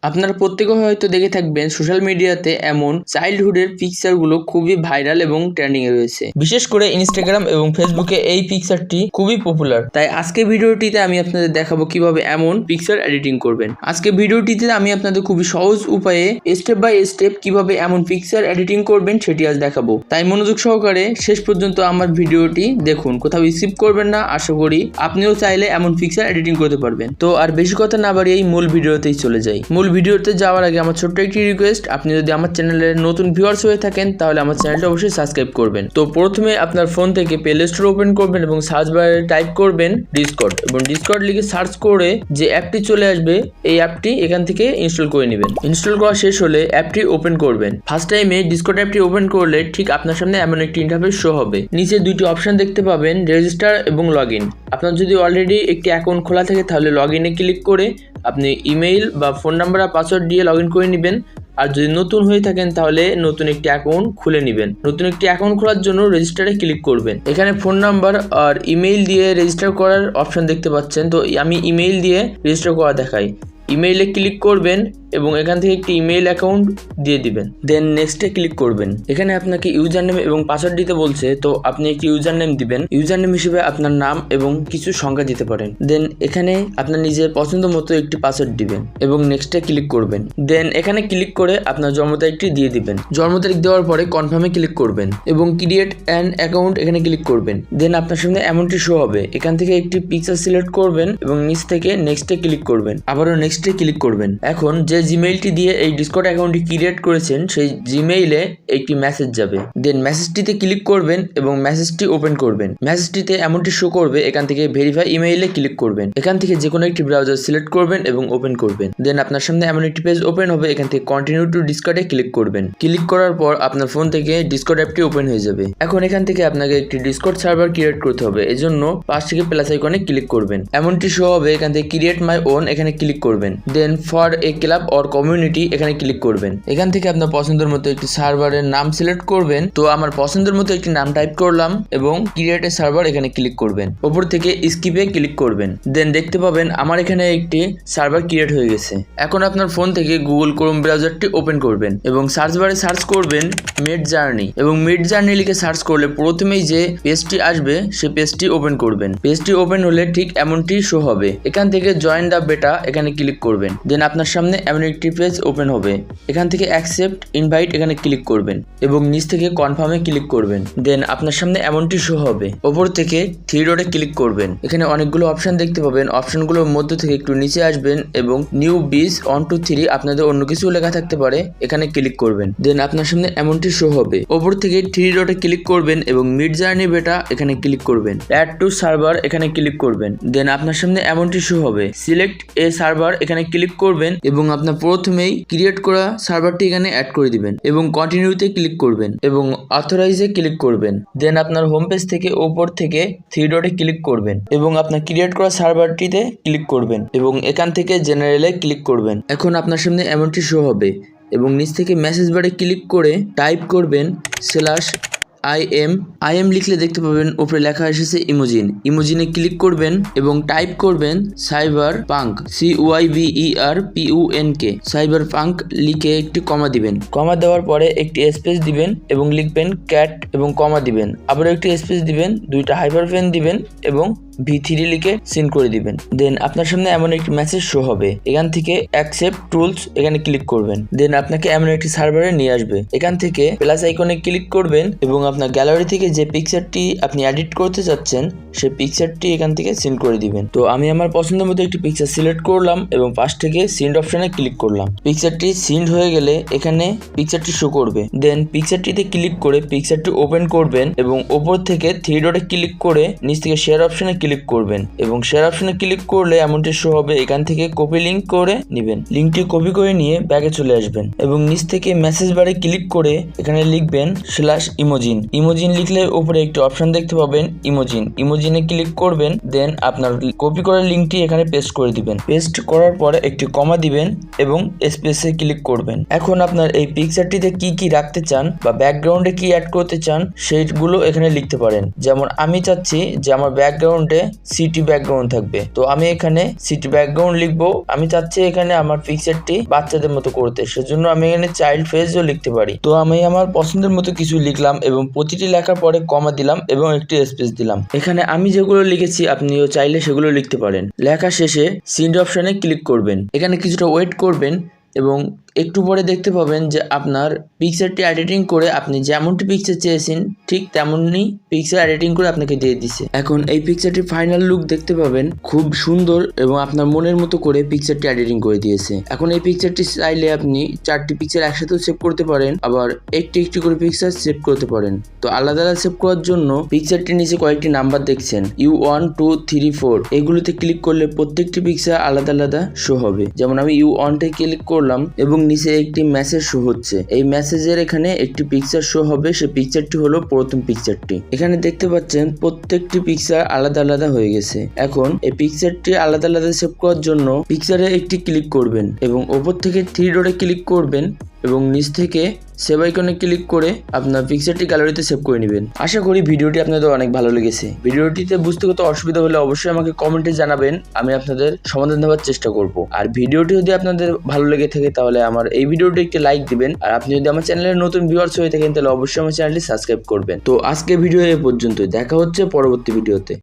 আপনারা প্রত্যেকে হয়তো দেখে থাকবেন সোশ্যাল মিডিয়াতে এমন চাইল্ডহুডের পিকচারগুলো খুবই ভাইরাল এবং ট্রেন্ডিং এ রয়েছে। বিশেষ করে ইনস্টাগ্রাম এবং ফেসবুকে এই পিকচারটি খুবই পপুলার। তাই আজকে ভিডিওটিতে আমি আপনাদের দেখাবো কিভাবে এমন পিকচার এডিটিং করবেন। আজকে ভিডিওটিতে আমি আপনাদের খুবই সহজ উপায়ে স্টেপ বাই স্টেপ কিভাবে এমন পিকচার এডিটিং করবেন সেটি আজ দেখাবো। তাই মনোযোগ সহকারে শেষ পর্যন্ত আমার ভিডিওটি দেখুন, কোথাও স্কিপ করবেন না। আশা করি আপনিও চাইলে এমন পিকচার এডিটিং করতে পারবেন। তো আর বেশি কথা না বাড়িয়ে মূল ভিডিওতেই চলে যাই। মূল ভিডিওতে যাওয়ার আগে আমার ছোট্ট একটি রিকোয়েস্ট, আপনি যদি আমার চ্যানেলের নতুন ভিউয়ার্স হয়ে থাকেন তাহলে আমার চ্যানেলটা অবশ্যই সাবস্ক্রাইব করবেন। তো প্রথমে আপনার ফোন থেকে প্লে স্টোর ওপেন করবেন এবং সার্চ বারে টাইপ করবেন ডিসকর্ড এবং ডিসকর্ড লিখে সার্চ করে যে অ্যাপটি চলে আসবে এই অ্যাপটি এখান থেকে ইনস্টল করে নেবেন। ইনস্টল করা শেষ হলে অ্যাপটি ওপেন করবেন। ফার্স্ট টাইমে ডিসকর্ড অ্যাপটি ওপেন করলে ঠিক আপনার সামনে এমন একটি ইন্টারফেস শো হবে। নিচে দুইটি অপশন দেখতে পাবেন, রেজিস্টার এবং লগ ইন। আপনার যদি অলরেডি একটি অ্যাকাউন্ট খোলা থাকে তাহলে লগ ইনে ক্লিক করে আপনি ইমেইল বা ফোন নাম্বার আর পাসওয়ার্ড দিয়ে লগ ইন করে নেবেন। আর যদি নতুন হয়ে থাকেন তাহলে নতুন একটি অ্যাকাউন্ট খুলে নেবেন। নতুন একটি অ্যাকাউন্ট খোলার জন্য রেজিস্টারে ক্লিক করবেন। এখানে ফোন নাম্বার আর ইমেইল দিয়ে রেজিস্টার করার অপশন দেখতে পাচ্ছেন। তো আমি ইমেইল দিয়ে রেজিস্টার করা দেখাই। ইমেইলে ক্লিক করবেন এবং এখান থেকে একটি ইমেইল অ্যাকাউন্ট দিয়ে দিবেন। দেন নেক্সটে ক্লিক করবেন। এখানে আপনাকে ইউজার নেম এবং পাসওয়ার্ড দিতে বলছে, তো আপনি একটি ইউজার নেম দিবেন। ইউজার নেম হিসেবে আপনার নাম এবং কিছু সংখ্যা দিতে পারেন। দেন এখানে আপনার নিজের পছন্দ মতো একটি পাসওয়ার্ড দিবেন এবং নেক্সটে ক্লিক করবেন। দেন এখানে ক্লিক করে আপনার জন্ম তারিখটি দিয়ে দিবেন। জন্ম তারিখ দেওয়ার পরে কনফার্মে ক্লিক করবেন এবং ক্রিয়েট অ্যান অ্যাকাউন্ট এখানে ক্লিক করবেন। দেন আপনার সামনে এমনটি শো হবে। এখান থেকে একটি পিকচার সিলেক্ট করবেন এবং নিচ থেকে নেক্সটে ক্লিক করবেন। আবারও নেক্সটে ক্লিক করবেন। এখন যে জিমেইলটি দিয়ে এই ডিসকর্ড অ্যাকাউন্টটি ক্রিয়েট করেছেন সেই জিমেইলে একটি মেসেজ যাবে। দেন মেসেজটিতে ক্লিক করবেন এবং মেসেজটি ওপেন করবেন। মেসেজটিতে এমনটি শো করবে। এখান থেকে ভেরিফাই ইমেইলে ক্লিক করবেন। এখান থেকে যে কোনো একটি ব্রাউজার সিলেক্ট করবেন এবং ওপেন করবেন। দেন আপনার সামনে এমন একটি পেজ ওপেন হবে। এখান থেকে কন্টিনিউ টু ডিসকর্ডে ক্লিক করবেন। ক্লিক করার পর আপনার ফোন থেকে ডিসকর্ড অ্যাপটি ওপেন হয়ে যাবে। এখন এখান থেকে আপনাকে একটি ডিসকর্ড সার্ভার ক্রিয়েট করতে হবে। এজন্য পাশ থেকে প্লাস আইকনে ক্লিক করবেন। এমনটি শো হবে। এখান থেকে ক্রিয়েট মাই ওন এখানে ক্লিক করবেন। Then for a club or community এখানে ক্লিক করবেন। এখান থেকে আপনার পছন্দের মতো একটি সার্ভারের নাম সিলেক্ট করবেন। তো আমার পছন্দের মতো একটি নাম টাইপ করলাম এবং ক্রিয়েট এ সার্ভার এখানে ক্লিক করবেন। উপর থেকে স্কিপে ক্লিক করবেন। দেন দেখতে পাবেন আমার এখানে একটি সার্ভার ক্রিয়েট হয়ে গেছে। এখন আপনার ফোন থেকে গুগল ক্রোম ব্রাউজারটি ওপেন করবেন এবং সার্চ বারে সার্চ করবেন মিডজার্নি এবং মিডজার্নি লিখে সার্চ করলে প্রথমেই যে পেজটি আসবে সেই পেজটি ওপেন করবেন। পেজটি ওপেন হলে ঠিক এমনটি শো হবে। এখান থেকে জয়েন দ্য বেটা এখানে ক্লিক করবেন। দেন আপনার সামনে এমন একটি পেজ ওপেন হবে। এখান থেকে অ্যাকসেপ্ট ইনভাইট এখানে ক্লিক করবেন এবং নিচ থেকে কনফার্মে ক্লিক করবেন। দেন আপনার সামনে এমনটি শো হবে। ওপর থেকে থ্রি ডটে ক্লিক করবেন। এখানে অনেকগুলো অপশন দেখতে পাবেন। অপশনগুলোর মধ্যে থেকে একটু নিচে আসবেন এবং নিউ বিজ 1 2 3 আপনাদের অন্য কিছু লেখা থাকতে পারে এখানে ক্লিক করবেন। দেন আপনার সামনে এমনটি শো হবে। ওপর থেকে থ্রি ডটে ক্লিক করবেন এবং মিডজার্নি বেটা এখানে ক্লিক করবেন। অ্যাড টু সার্ভার এখানে ক্লিক করবেন। দেন আপনার সামনে এমনটি শো হবে। সিলেক্ট এ সার্ভার এখানে ক্লিক করবেন এবং আপনার প্রথমেই ক্রিয়েট করা সার্ভারটি এখানে অ্যাড করে দিবেন এবং কন্টিনিউতে ক্লিক করবেন এবং অথরাইজে ক্লিক করবেন। দেন আপনার হোম পেজ থেকে উপর থেকে থ্রি ডটে ক্লিক করবেন এবং আপনার ক্রিয়েট করা সার্ভারটিতে ক্লিক করবেন এবং এখান থেকে জেনারেলে ক্লিক করবেন। এখন আপনার সামনে এমনটি শো হবে এবং নিচ থেকে মেসেজ বারে ক্লিক করে টাইপ করবেন /IM লিখলে দেখতে পাবেন উপরে লেখা এসেছে ইমোজিনে ক্লিক করবেন এবং টাইপ করবেন cyber punk CYBERPUNK cyber punk লিখে একটি কমা দিবেন। কমা দেওয়ার পরে একটি স্পেস দিবেন এবং লিখবেন ক্যাট এবং কমা দিবেন। আবার একটি স্পেস দিবেন, দুইটা হাইপারপেন দিবেন এবং V3 লিখে সিন করে দিবেন। দেন আপনার সামনে এমন একটি মেসেজ শো হবে। এখান থেকে অ্যাকসেপ্ট টুলস এখানে ক্লিক করবেন। দেন আপনাকে এমন একটি সার্ভারে নিয়ে আসবে। এখান থেকে প্লাস আইকনে ক্লিক করবেন এবং আপনার গ্যালারি থেকে যে পিকচারটি আপনি এডিট করতে চাচ্ছেন সেই পিকচারটি এখান থেকে সিন করে দিবেন। তো আমি আমার পছন্দ মতো একটি পিকচার সিলেক্ট করলাম এবং পাশ থেকে সিন্ড অপশনে ক্লিক করলাম। পিকচারটি সিন্ড হয়ে গেলে এখানে পিকচারটি শো করবে। দেন পিকচারটিতে ক্লিক করে পিকচারটি ওপেন করবেন এবং উপর থেকে থ্রি ডটে ক্লিক করে নিচ থেকে শেয়ার অপশনে ক্লিক করবেন এবং শেয়ার অপশনে ক্লিক করলে এমনটি শো হবে। এখান থেকে কপি লিংক করে নেবেন। লিংকটি কপি করে নিয়ে ব্যাগে চলে আসবেন এবং নিচ থেকে মেসেজ বারে ক্লিক করে এখানে লিখবেন /ইমোজিন ইমোজিন লিখলে উপরে একটি অপশন দেখতে পাবেন ইমোজিনে ক্লিক করবেন, দেন আপনার কপি করা লিঙ্কটি এখানে পেস্ট করে দিবেন। পেস্ট করার পরে একটি কমা দিবেন এবং স্পেসে ক্লিক করবেন। এখন আপনার এই পিকচারটিতে কি কি রাখতে চান বা ব্যাকগ্রাউন্ডে কি অ্যাড করতে চান সেইগুলো এখানে লিখতে পারেন। যেমন আমি চাচ্ছি যে আমার ব্যাকগ্রাউন্ডে সিটি ব্যাকগ্রাউন্ড থাকবে, তো আমি এখানে সিটি ব্যাকগ্রাউন্ড লিখবো। আমি চাচ্ছি এখানে আমার পিকচারটি বাচ্চাদের মতো করতে, সেজন্য আমি এখানে চাইল্ড ফেজও লিখতে পারি। তো আমি আমার পছন্দের মতো কিছু লিখলাম এবং প্রতিটি লেখার পরে কমা দিলাম এবং একটি স্পেস দিলাম। এখানে আমি যেগুলো লিখেছি আপনিও চাইলে সেগুলো লিখতে পারেন। লেখা শেষে সেন্ড অপশনে ক্লিক করবেন। এখানে কিছুটা ওয়েট করবেন এবং একটু পরে দেখতে পাবেন যে আপনার পিকচারটি এডিটিং করে আপনি যেমনটি পিকচার চেয়েছেন ঠিক তেমনই পিকচার এডিটিং করে আপনাকে দিয়ে দিছে। এখন এই পিকচারটির ফাইনাল লুক দেখতে পাবেন, খুব সুন্দর এবং আপনার মনের মতো করে পিকচারটি এডিটিং করে দিয়েছে। এখন এই পিকচারটি চাইলে আপনি 4টি পিকচার একসাথেও সেভ করতে পারেন, আবার একটি একটি করে পিকচার সেভ করতে পারেন। তো আলাদা আলাদা সেভ করার জন্য পিকচারটির নিচে কয়েকটি নাম্বার দেখছেন U1 2 3 4, এগুলোতে ক্লিক করলে প্রত্যেকটি পিকচার আলাদা আলাদা শো হবে। যেমন আমি U1-তে ক্লিক করলাম এবং নিচে একটি মেসেজ শো হচ্ছে। এই মেসেজের এখানে একটি পিকচার শো হবে, সেই পিকচারটি হলো প্রথম পিকচারটি। এখানে দেখতে পাচ্ছেন প্রত্যেকটি পিকচার আলাদা আলাদা হয়ে গেছে। এখন এই পিকচারটি আলাদা আলাদা সেভ করার জন্য পিকচারে একটি ক্লিক করবেন এবং ওপর থেকে 3 ডটে ক্লিক করবেন এবং নিচ থেকে সেভ আইকনে ক্লিক করে আপনার পিকচারটি গ্যালারিতে সেভ করে নেবেন। আশা করি ভিডিওটি আপনাদের অনেক ভালো লেগেছে। ভিডিওটিতে বুঝতে কত অসুবিধা হলে অবশ্যই আমাকে কমেন্টে জানাবেন, আমি আপনাদের সমাধান দেওয়ার চেষ্টা করব। আর ভিডিওটি যদি আপনাদের ভালো লেগে থাকে তাহলে আমার এই ভিডিওটি একটি লাইক দিবেন। আর আপনি যদি আমার চ্যানেলের নতুন ভিউয়ার্স হয়ে থাকেন তাহলে অবশ্যই আমার চ্যানেলটি সাবস্ক্রাইব করবেন। তো আজকে ভিডিও এ পর্যন্তই, দেখা হচ্ছে পরবর্তী ভিডিওতে।